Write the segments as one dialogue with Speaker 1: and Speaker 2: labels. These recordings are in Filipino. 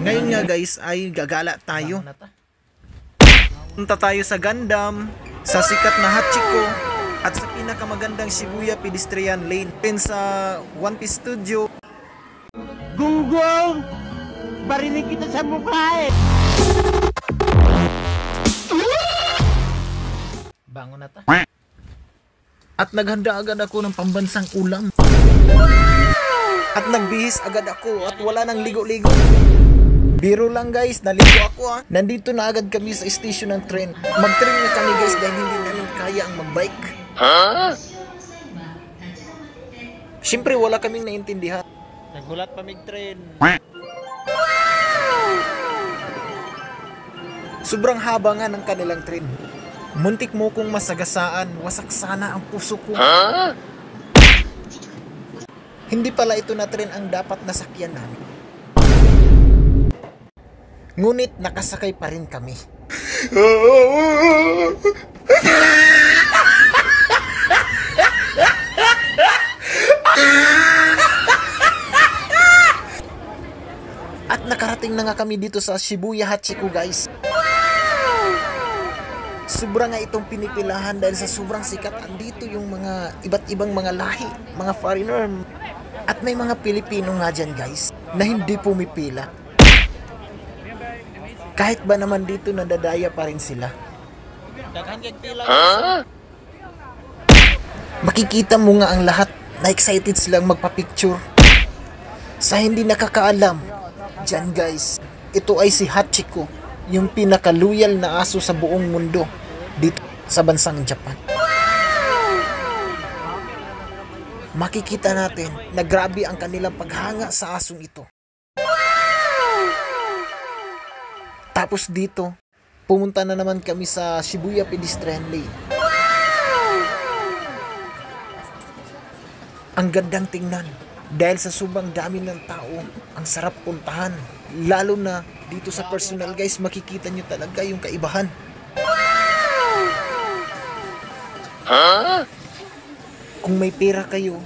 Speaker 1: Ngayon nga guys ay gagala tayo. Punta tayo sa Gundam, sa sikat na Hachiko, at sa pinakamagandang Shibuya Pedestrian Lane. Din sa One Piece Studio.
Speaker 2: Gunggong! Barinig kita sa mukha eh!
Speaker 1: Bangon na ta. At naghanda agad ako ng pambansang ulam. At nagbihis agad ako at wala nang ligo-ligo. Biro lang guys, naligo ako ha. Nandito na agad kami sa station ng tren. Mag-tren na kami guys dahil hindi namin kaya ang mag-bike. Siyempre wala kaming naintindihan.
Speaker 2: Nagulat pa mig-tren.
Speaker 1: Sobrang haba nga ng kanilang tren. Muntik mo kong masagasaan, wasak sana ang puso ko. Hindi pala ito na tren ang dapat nasakyan namin. Ngunit nakasakay pa rin kami. At nakarating na nga kami dito sa Shibuya Hachiko guys. Sobra nga itong pinipilahan dahil sa sobrang sikat. Andito yung mga iba't ibang mga lahi, mga foreigner. At may mga Pilipino nga dyan guys na hindi pumipila. Kahit ba naman dito nadadaya pa rin sila. Makikita mo nga ang lahat na excited silang magpa-picture. Sa hindi nakakaalam, dyan guys, ito ay si Hachiko, yung pinaka-loyal na aso sa buong mundo dito sa bansang Japan. Makikita natin na grabe ang kanilang paghanga sa asong ito. Tapos dito, pumunta na naman kami sa Shibuya Pedestrian Lane. Ang gandang tingnan dahil sa sobrang dami ng tao, ang sarap puntahan. Lalo na dito sa personal guys, makikita nyo talaga yung kaibahan. Kung may pera kayo,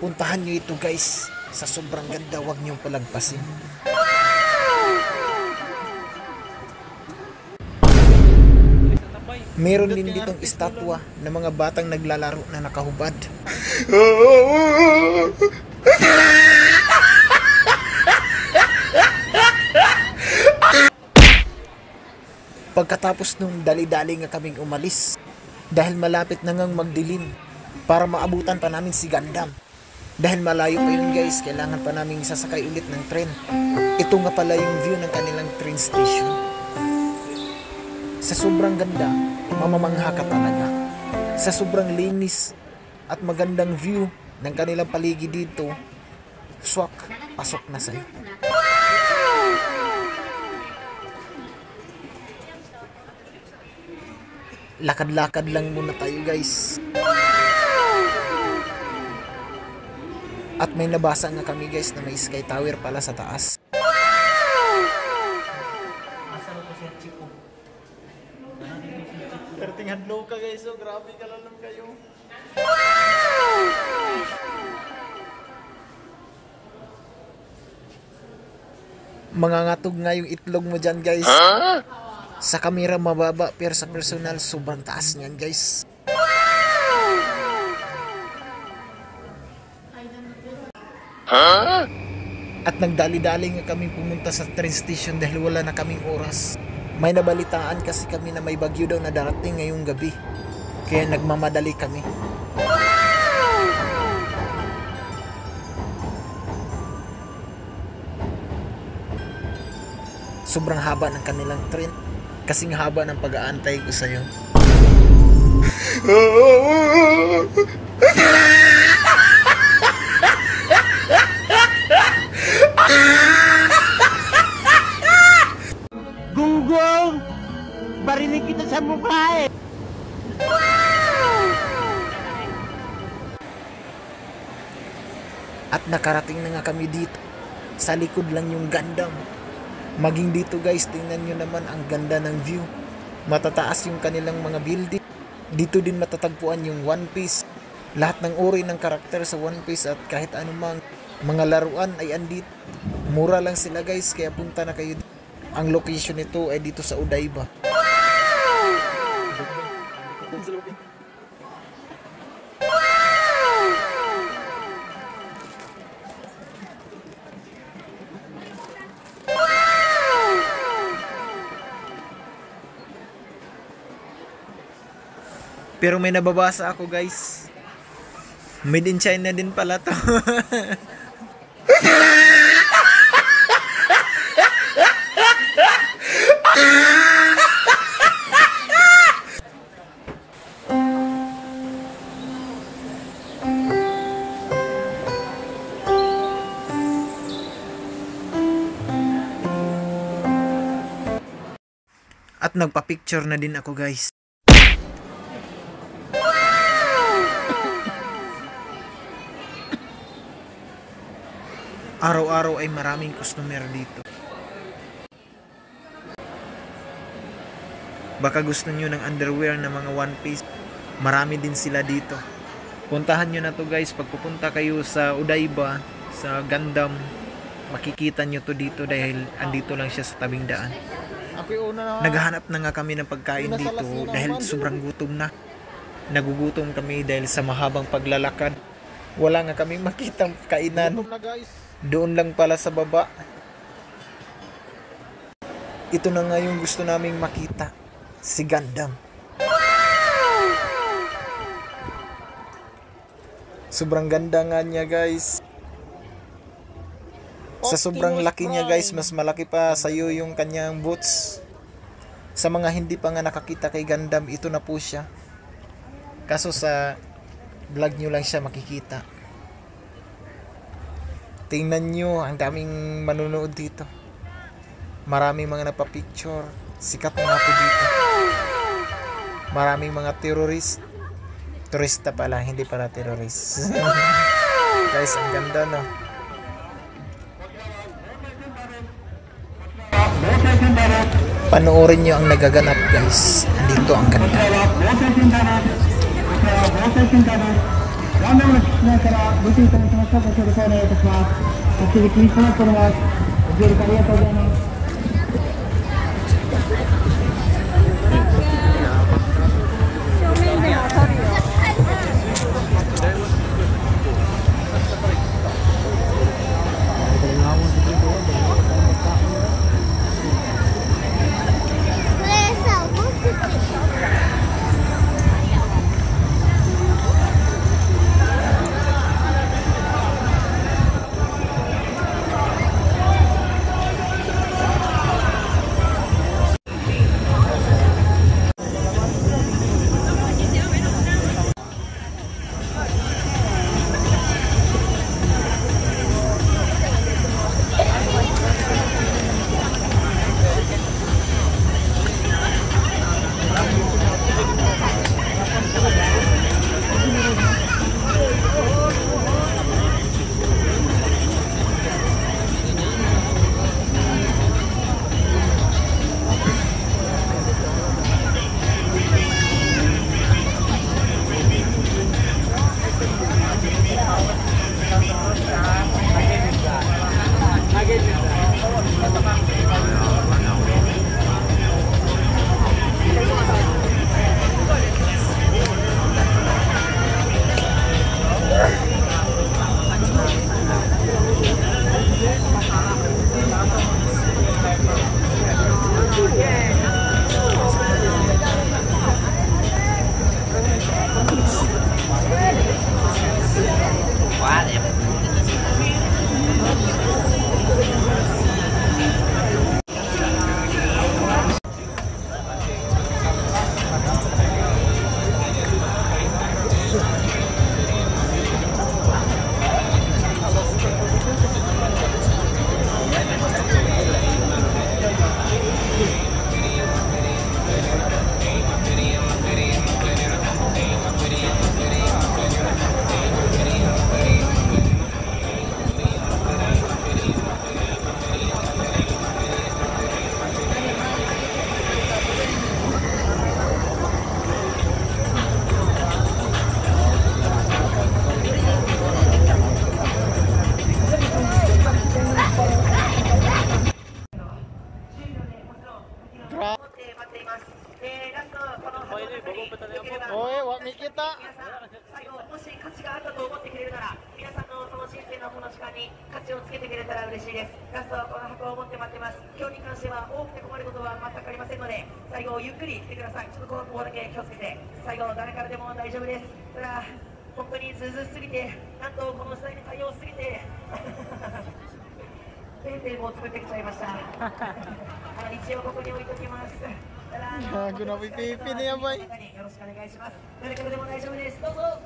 Speaker 1: puntahan nyo ito guys. Sa sobrang ganda, huwag nyo palagpasin. Meron din ditong estatwa ng mga batang naglalaro na nakahubad. Pagkatapos nung dali-dali nga kaming umalis, dahil malapit na ngang magdilim para maabutan pa namin si Gundam. Dahil malayo pa yun guys, kailangan pa namin sasakay ulit ng tren. Ito nga pala yung view ng kanilang train station. Sa sobrang ganda, mamamangha ka talaga. Sa sobrang linis at magandang view ng kanilang paligid dito, swak, pasok na sa'yo. Lakad-lakad lang muna tayo guys. At may nabasa nga kami guys na may sky tower pala sa taas. Tingnan low ka guys, so grabe ka lang kayo. Mangangatog nga yung itlog mo dyan guys. Sa kamera mababa pero sa personal sobrang taas niyan guys. At nagdali-dali nga kami pumunta sa train station dahil wala na kaming oras. May nabalitaan kasi kami na may bagyo daw na darating ngayong gabi. Kaya nagmamadali kami. Sobrang haba ng kanilang train. Kasing haba ng pag-aantay ko sa'yo.
Speaker 2: Gunggong! Barinig kita sa mukha eh!
Speaker 1: At nakarating na nga kami dito. Sa likod lang yung Gundam. Maging dito guys, tingnan nyo naman ang ganda ng view. Matataas yung kanilang mga building. Dito din matatagpuan yung One Piece. Lahat ng uri ng karakter sa One Piece at kahit anumang mga laruan ay andito. Mura lang sila guys, kaya punta na kayo. Ang location nito ay dito sa Odaiba. Pero may nababasa ako guys. Made in China din pala to. At nagpa-picture na din ako guys. Araw-araw ay maraming customer dito. Baka gusto nyo ng underwear na mga one piece. Marami din sila dito. Puntahan nyo na to guys. Pag pupunta kayo sa Odaiba, sa Gundam, makikita nyo to dito dahil andito lang siya sa tabing daan. Naghahanap na nga kami ng pagkain dito dahil sobrang gutom na. Nagugutom kami dahil sa mahabang paglalakad. Wala nga kaming makitang kainan. Doon lang pala sa baba. Ito na nga yung gusto naming makita. Si Gundam. Sobrang ganda nga niya guys. Sa sobrang laki niya guys, mas malaki pa sa'yo yung kanyang boots. Sa mga hindi pa nga nakakita kay Gundam, ito na po siya. Kaso sa vlog nyo lang siya makikita. Tingnan nyo, ang daming manunood dito. Maraming mga napapicture. Sikat na po dito. Maraming mga terrorist. Turista pala, hindi pala terrorist. Guys, ang ganda no. Panoorin nyo ang nagaganap guys. Dito ang ganda. bata.
Speaker 3: 皆さん最後もし価値があったと思ってくれるなら皆さんのその新鮮なこの時間に価値をつけてくれたら嬉しいです。ラストはこの箱を持って待ってます。今日に関しては多くて困ることは全くありませんので最後ゆっくり来てください。ちょっとここだけ気をつけて最後誰からでも大丈夫です。ただ本当にズうずうしすぎてなんとこの時代に対応しすぎてペンペンも作ってきちゃいました一応ここに置いときます。
Speaker 1: Grabe pipi niya, bay.
Speaker 3: よろしくお願いします。誰からでも大丈夫です。どうぞ。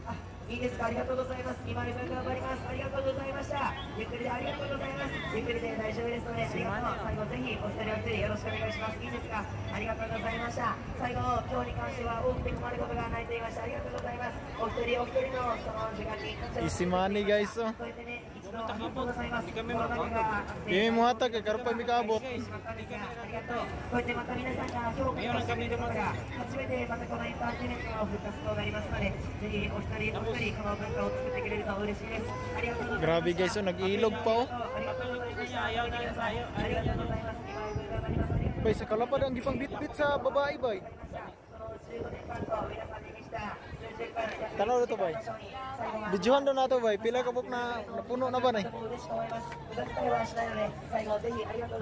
Speaker 3: あ、いいですか。ありがとうございます。今分頑張ります。ありがとうございました。ゆっくりでありがとうございます。ゆっくりで大丈夫ですので、ありがとう。最後ぜひお一人お一人よろしくお願いします。いいですか。ありがとうございました。最後今日に関しては多くて困ることがないと言いました。ありがとうございます。お一人お一人のその時間に感謝を
Speaker 1: Isi money, guys, oh.
Speaker 3: 添えてね、一度ありがとうございます。
Speaker 1: Hindi mo hatag kay karon pa mi kaabot.
Speaker 3: ありがとう。こうやってまた皆さんが今日からしてくれることが初めてまたこのエンターテインメントの復活となりますので、ぜひお一人お一人この文化を作ってくれると嬉しいです。ありがとうございます。
Speaker 1: Grabe, guys, oh, nag-iilog pa, oh.
Speaker 3: ありがとうございました。ありがとうございます。ありがとうございます。今分頑張ります。
Speaker 1: Bay, sa kalapad ang gipang bit-bit sa babae, bay.
Speaker 3: 15年間と皆さんに見せた数十回
Speaker 1: Tanaw na to, bay. Videohan daw na to, bay. Pila ka buk na napuno na ba, nay?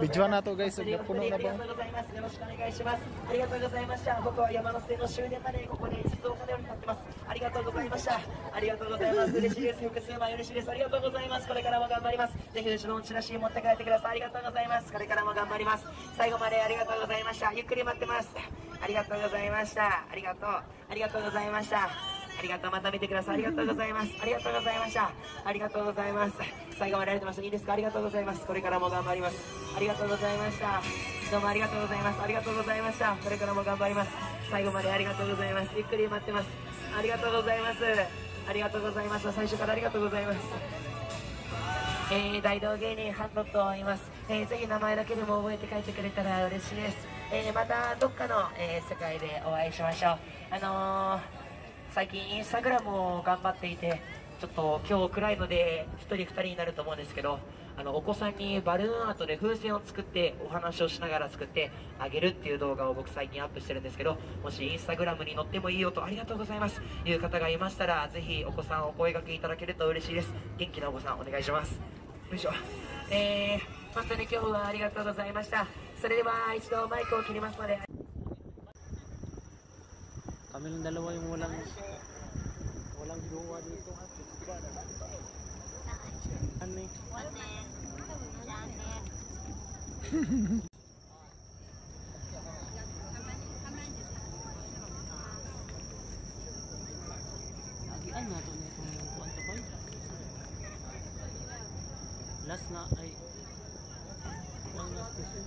Speaker 1: Videohan na to, guys. Napuno na ba?
Speaker 3: よろしくお願いします。ありがとうございました。僕は山手線の終電までここに静岡で降り立ってます。ありがとうございました。ありがとうございます。嬉しいです。複数枚嬉しいです。ありがとうございます。これからも頑張ります。ぜひ後ろのチラシ持って帰ってください。ありがとうございます。これからも頑張ります。最後までありがとうございました。ゆっくり待ってます。ありがとうございました。ありがとう。ありがとうございました。ありがとう。また見てください。ありがとうございます。ありがとうございました。ありがとうございます。最後までありがとうございました。いいですか。ありがとうございます。これからも頑張ります。ありがとうございました。どうもありがとうございます。ありがとうございました。これからも頑張ります。最後までありがとうございます。ゆっくり待ってます。ありがとうございます。ありがとうございました。最初からありがとうございます。大道芸人ハンドと言います。ぜひ名前だけでも覚えて帰ってくれたら嬉しいです。またどっかの、世界でお会いしましょう。最近インスタグラムを頑張っていて、ちょっと今日暗いので1人2人になると思うんですけど、お子さんにバルーンアートで風船を作ってお話をしながら作ってあげるっていう動画を僕最近アップしてるんですけど、もしインスタグラムに載ってもいいよとありがとうございますいう方がいましたら、ぜひお子さんお声掛けいただけると嬉しいです。元気なお子さんお願いします。よいしょ。本当に今日はありがとうございました。それでは一度マイクを切りますので。
Speaker 4: Kami lang dalawa yung walang jowa dito. Ano eh? Agian na ito na itong kuwan to boy. Last na ay ang last station.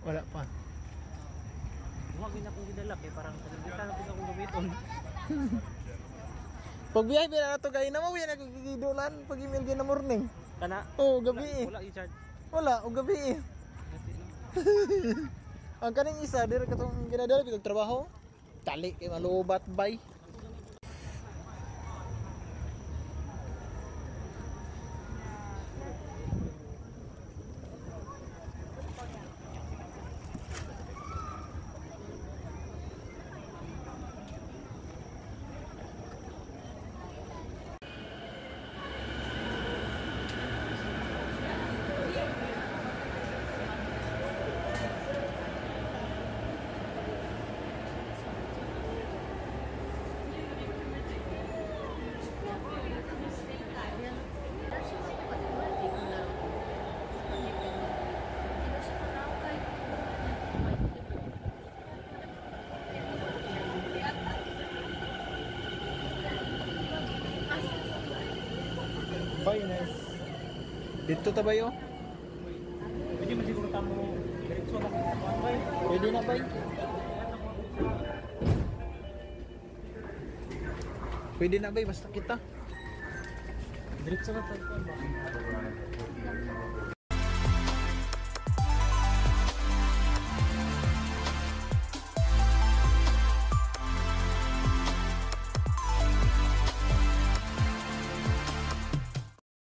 Speaker 1: Wala pa.
Speaker 4: Huwag na akong gidala kaya parang nagdala na akong gamiton.
Speaker 1: Pag biyahe na to gay na mo, biyahe na kagigidulan pag email gina morning.
Speaker 4: Kana?
Speaker 1: Oh, gabi eh.
Speaker 4: Wala i-charge.
Speaker 1: Wala, o gabi eh. Ang kaning isa, dire katong ginadala bitog trabaho. Tali kay malubat bay. Bay, nice. Dito ta ba yo?
Speaker 4: Pwede man siguro tamo diretso na sa kuwan bay.
Speaker 1: Pwede na bay. Pwede na bay, basta kita.
Speaker 4: Diretso na tagpuan ba?